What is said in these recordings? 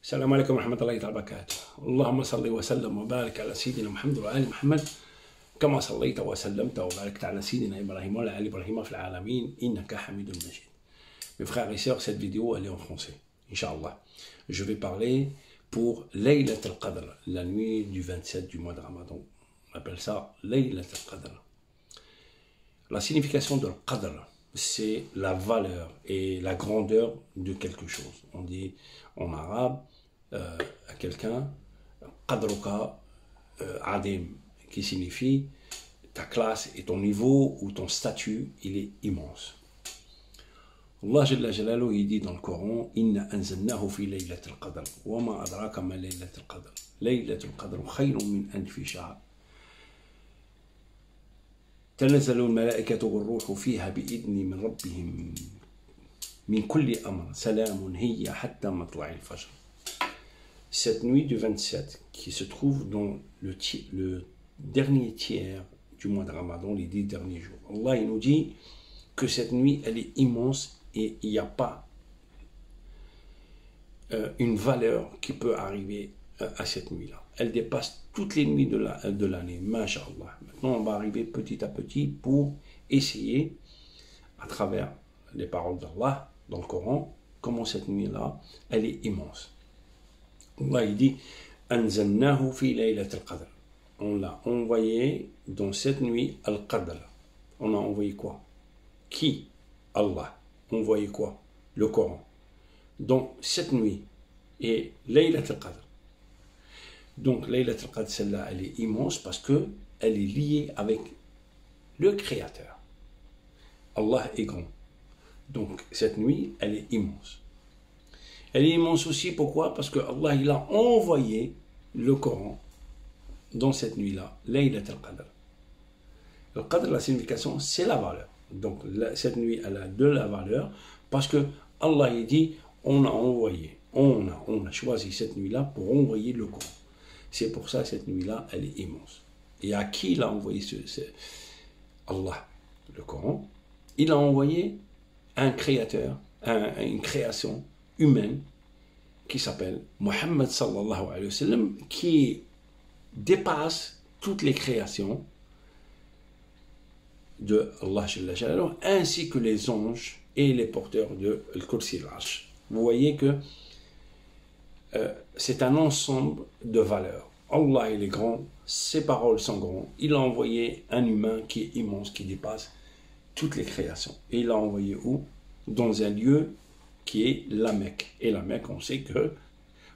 السلام عليكم ورحمة الله تعالى وبركاته. اللهم صل وسلم وبارك على سيدنا محمد وآل محمد كما صليت وسلمت وباركت على سيدنا إبراهيم وعلى آل إبراهيم في العالمين إنك حميد مجيد. Mes frères et sœurs, cette vidéo elle est en français, Inch'Allah. Je vais parler pour Laylat al-Qadr, la nuit du 27 du mois de Ramadan. On appelle ça Laylat al-Qadr. La signification de Qadr, c'est la valeur et la grandeur de quelque chose. On dit en arabe à quelqu'un Qadruka Adim, qui signifie ta classe et ton niveau ou ton statut, il est immense. Allah Jalla Jalaluhu, il dit dans le Coran Inna anzalnahu fi laylatil qadr wa ma adraka ma laylatul qadr laylatul qadr khayrun min alfi shahr تنزل الملائكة والروح فيها بإذن من ربهم من كل أمر سلام هي حتى مطلع الفجر. Cette nuit du 27 qui se trouve dans le dernier tiers du mois de Ramadan, les 10 derniers jours. Allah il nous dit que cette nuit elle est immense et il n'y a pas une valeur qui peut arriver à cette nuit-là. Elle dépasse toutes les nuits de l'année, masha'Allah. Maintenant, on va arriver petit à petit pour essayer, à travers les paroles d'Allah dans le Coran, comment cette nuit-là, elle est immense. Allah, il dit « Anzalnahu fi laylat al-qadr » On l'a envoyé dans cette nuit al-qadr. On a envoyé quoi? Qui? Allah. Envoyé quoi? Le Coran. Donc, cette nuit est laylat al-qadr. Donc, Laylat al-Qadr, celle-là, elle est immense parce qu'elle est liée avec le Créateur. Allah est grand. Donc, cette nuit, elle est immense. Elle est immense aussi, pourquoi? Parce que Allah, il a envoyé le Coran dans cette nuit-là, Laylat al-Qadr. Le Qadr, la signification, c'est la valeur. Donc, cette nuit, elle a de la valeur parce que Allah, il dit, on a envoyé, on a choisi cette nuit-là pour envoyer le Coran. C'est pour ça que cette nuit-là, elle est immense. Et à qui il a envoyé Allah, le Coran? Il a envoyé un créateur, une création humaine qui s'appelle Muhammad sallallahu alayhi wa sallam, qui dépasse toutes les créations de Allah Jalla Jalaluhu, ainsi que les anges et les porteurs de Al-Kursi al-Arsh. Vous voyez que c'est un ensemble de valeurs. Allah il est grand, ses paroles sont grandes. Il a envoyé un humain qui est immense, qui dépasse toutes les créations. Et il l'a envoyé où? Dans un lieu qui est la Mecque. Et la Mecque, on sait que,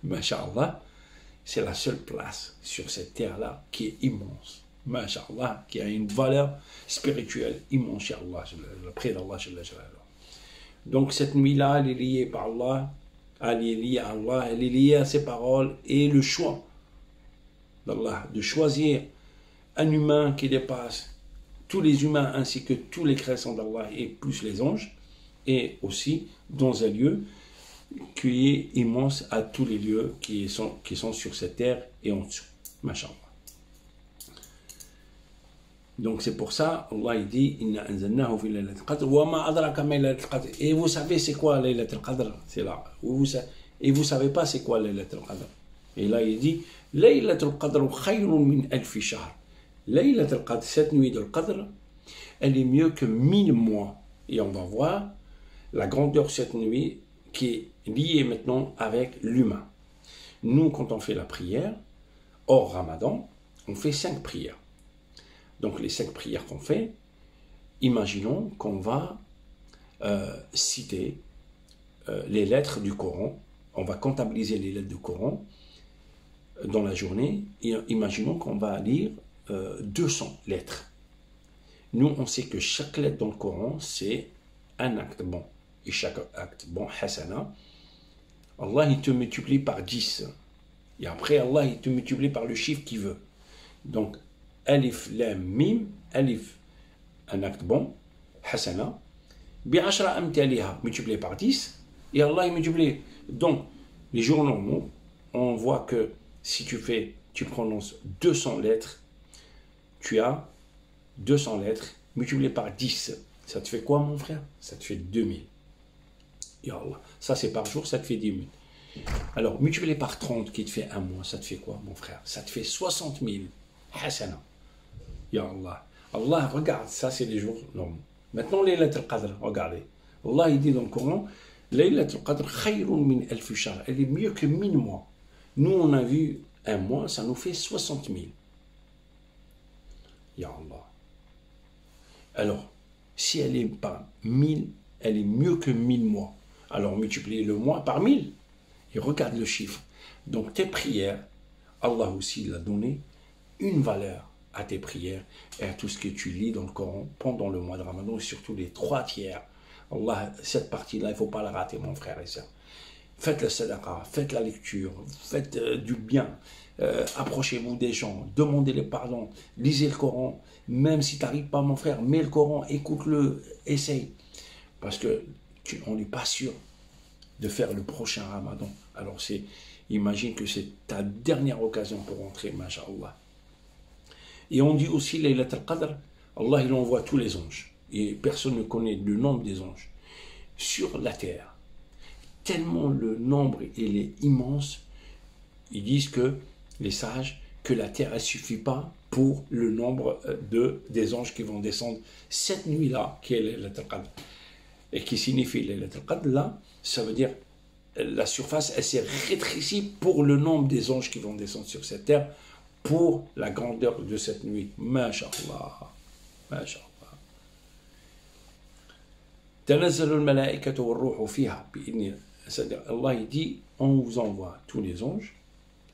masha'Allah, c'est la seule place sur cette terre-là qui est immense. Masha'Allah, qui a une valeur spirituelle immense chez Allah, près d'Allah. Donc cette nuit-là, elle est liée par Allah. Elle est liée à Allah, elle est liée à ses paroles et le choix d'Allah de choisir un humain qui dépasse tous les humains ainsi que tous les créations d'Allah et plus les anges, et aussi dans un lieu qui est immense à tous les lieux qui sont sur cette terre et en dessous. Masha'Allah. Donc c'est pour ça, Allah il dit Inna anzalnahu fi laylatil qadr wa ma adraka ma laylatul qadr. Et vous savez c'est quoi laylatul qadr? C'est là. Et vous savez pas c'est quoi laylatul qadr. Et là il dit Laylatul qadr khayrun min alfi shahr. Laylatul qadr, cette nuit de qadr, elle est mieux que 1000 mois. Et on va voir la grandeur de cette nuit qui est liée maintenant avec l'humain. Nous quand on fait la prière hors Ramadan, on fait 5 prières. Donc les 5 prières qu'on fait, imaginons qu'on va citer les lettres du Coran, on va comptabiliser les lettres du Coran dans la journée, et imaginons qu'on va lire 200 lettres. Nous, on sait que chaque lettre dans le Coran, c'est un acte bon. Et chaque acte bon, hasana, Allah il te multiplie par 10. Et après, Allah il te multiplie par le chiffre qu'il veut. Donc, Alif, Lam, Mim, Alif, un acte bon, Hasana, Bi'ashra amtaliha, multiplié par 10, et Allah est multiplié. Donc, les jours normaux, on voit que si tu prononces 200 lettres, tu as 200 lettres multipliées par 10. Ça te fait quoi, mon frère? Ça te fait 2000. Ya Allah. Ça, c'est par jour, ça te fait 10 000. Alors, multiplié par 30 qui te fait un mois, ça te fait quoi, mon frère? Ça te fait 60 000 hasana. Ya Allah. Allah, regarde, ça c'est les jours normaux. Maintenant, Laylat al-Qadr, regardez. Allah, il dit dans le Coran, Laylat al-Qadr khayrun min alf shahr. Elle est mieux que 1000 mois. Nous, on a vu un mois, ça nous fait 60 000. Ya Allah. Alors, si elle est pas 1000, elle est mieux que 1000 mois. Alors, multipliez le mois par 1000 et regarde le chiffre. Donc, tes prières, Allah aussi l'a donné une valeur à tes prières et à tout ce que tu lis dans le Coran pendant le mois de Ramadan et surtout les 3 tiers. Allah, cette partie-là, il ne faut pas la rater, mon frère et soeur. Faites le sadaqa, faites la lecture, faites du bien, approchez-vous des gens, demandez-les pardon, lisez le Coran, même si tu n'arrives pas, mon frère, mets le Coran, écoute-le, essaye. Parce que on n'est pas sûr de faire le prochain Ramadan. Alors imagine que c'est ta dernière occasion pour rentrer, masha'Allah. Et on dit aussi, Laylat al-Qadr, Allah il envoie tous les anges. Et personne ne connaît le nombre des anges sur la terre. Tellement le nombre il est immense, ils disent que les sages, que la terre ne suffit pas pour le nombre des anges qui vont descendre cette nuit-là, qui est Laylat al-Qadr. Et qui signifie Laylat al-Qadr, là, ça veut dire la surface, elle s'est rétrécie pour le nombre des anges qui vont descendre sur cette terre, pour la grandeur de cette nuit. Masha'Allah. Masha'Allah. تنزل الملائكة والروح فيها بإذن. C'est-à-dire, Allah il dit, on vous envoie tous les anges,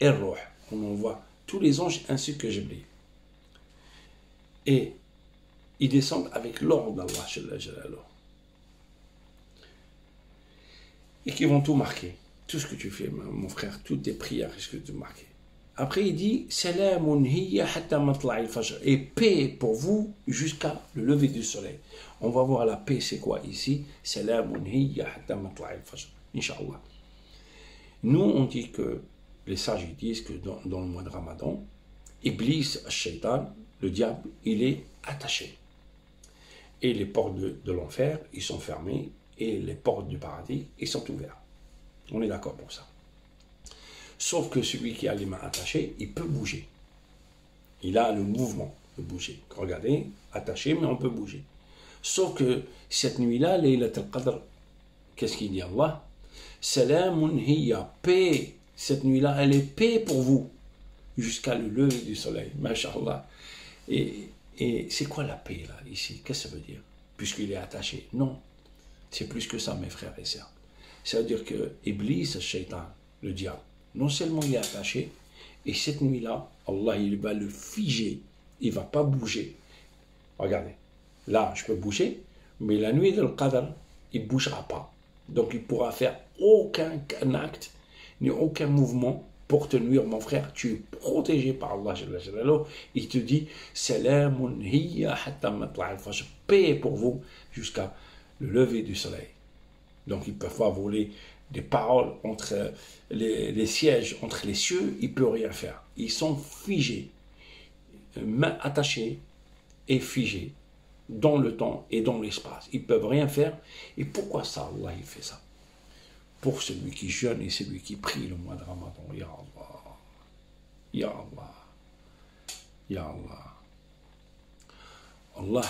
et Ruh, on envoie tous les anges ainsi que Jibril. Et ils descendent avec l'ordre d'Allah, et qui vont tout marquer. Tout ce que tu fais, mon frère, toutes tes prières, ce que tu marques. Après, il dit, Salamun hiya hatta matla'il fajr. Et paix pour vous jusqu'à le lever du soleil. On va voir la paix, c'est quoi ici? Salamun hiya hatta matla'il fajr. Inch'Allah. Nous, on dit que, les sages ils disent que dans le mois de Ramadan, Iblis, Shaitan, le diable, il est attaché. Et les portes de l'enfer, ils sont fermées, et les portes du paradis, ils sont ouvertes. On est d'accord pour ça. Sauf que celui qui a les mains attachées, il peut bouger. Il a le mouvement de bouger. Regardez, attaché, mais on peut bouger. Sauf que cette nuit-là, Laylat al-Qadr, qu'est-ce qu'il dit Allah? Salamun hiya, paix. Cette nuit-là, elle est paix pour vous, jusqu'à le lever du soleil. Masha'Allah. Et c'est quoi la paix, là, ici? Qu'est-ce que ça veut dire? Puisqu'il est attaché. Non. C'est plus que ça, mes frères et sœurs. C'est-à-dire que Iblis, le Shaitan, le diable, non seulement il est attaché, et cette nuit-là, Allah, il va le figer. Il ne va pas bouger. Regardez. Là, je peux bouger, mais la nuit de l'Qadr, il ne bougera pas. Donc, il ne pourra faire aucun acte, ni aucun mouvement pour te nuire, mon frère. Tu es protégé par Allah. Il te dit, Salamun hiya hatta matla'il fajr. Paix pour vous jusqu'à le lever du soleil. Donc, ils ne peuvent pas voler des paroles entre les sièges, entre les cieux, ils ne peuvent rien faire. Ils sont figés, mains attachées et figés dans le temps et dans l'espace. Ils ne peuvent rien faire. Et pourquoi ça, Allah, il fait ça? Pour celui qui jeûne et celui qui prie le mois de Ramadan. Ya Allah. Ya Allah. Ya Allah. Allah.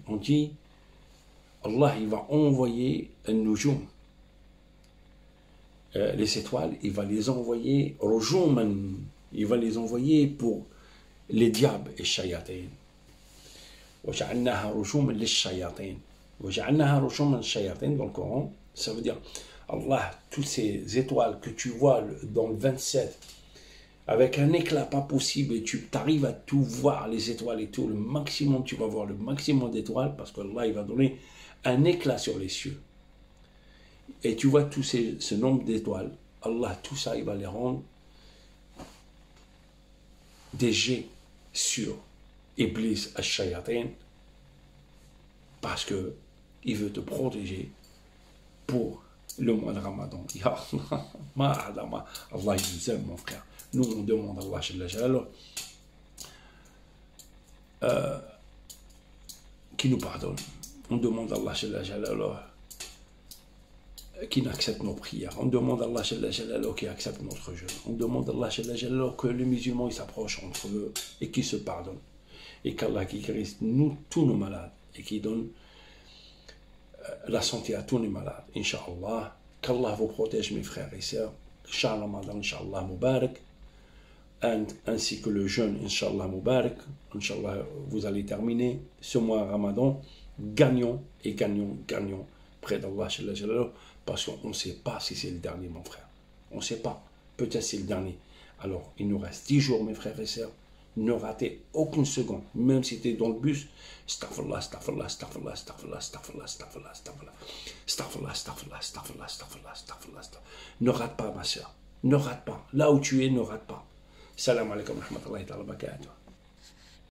On dit, Allah il va envoyer un nujum, les étoiles, il va les envoyer, il va les envoyer pour les diables et shayatin. وجعلناها رجوما للشياطين وجعلناها رجوما للشياطين dans le Coran, ça veut dire Allah, toutes ces étoiles que tu vois dans le 27, avec un éclat pas possible, et tu arrives à tout voir, les étoiles et tout, le maximum, tu vas voir le maximum d'étoiles, parce que Allah, il va donner un éclat sur les cieux. Et tu vois tout ce nombre d'étoiles, Allah, tout ça, il va les rendre des jets sur Iblis al-Shayatin, parce que il veut te protéger pour le mois de Ramadan. Ya Allah, Allah, il nous aime, mon frère. Nous, on demande à Allah qui nous pardonne. On demande à Allah Jalla Jalaluh qui accepte nos prières. On demande à Allah Jalla Jalaluh qui accepte notre jeûne. On demande à Allah Jalla Jalaluh que les musulmans s'approchent entre eux et qu'ils se pardonnent. Et qu'Allah qui guérisse tous nos malades et qui donne la santé à tous les malades. Inch'Allah, qu'Allah vous protège mes frères et sœurs. Shah Ramadan, Inch'Allah Mubarak. Ainsi que le jeûne, Inch'Allah Mubarak. Inch'Allah, vous allez terminer ce mois Ramadan. Gagnons et gagnons près d'Allah Jalla Jalaluh, parce qu'on ne sait pas si c'est le dernier, mon frère. On ne sait pas. Peut-être c'est le dernier. Alors, il nous reste 10 jours, mes frères et sœurs. Ne ratez aucune seconde, même si tu es dans le bus. Astaghfirullah, astaghfirullah, astaghfirullah, astaghfirullah, astaghfirullah, astaghfirullah, astaghfirullah, astaghfirullah, astaghfirullah, astaghfirullah, astaghfirullah, astaghfirullah. Ne rate pas, ma sœur. Ne rate pas. Là où tu es, ne rate pas. Salam alaikum wa rahmatullahi wa barakatuh.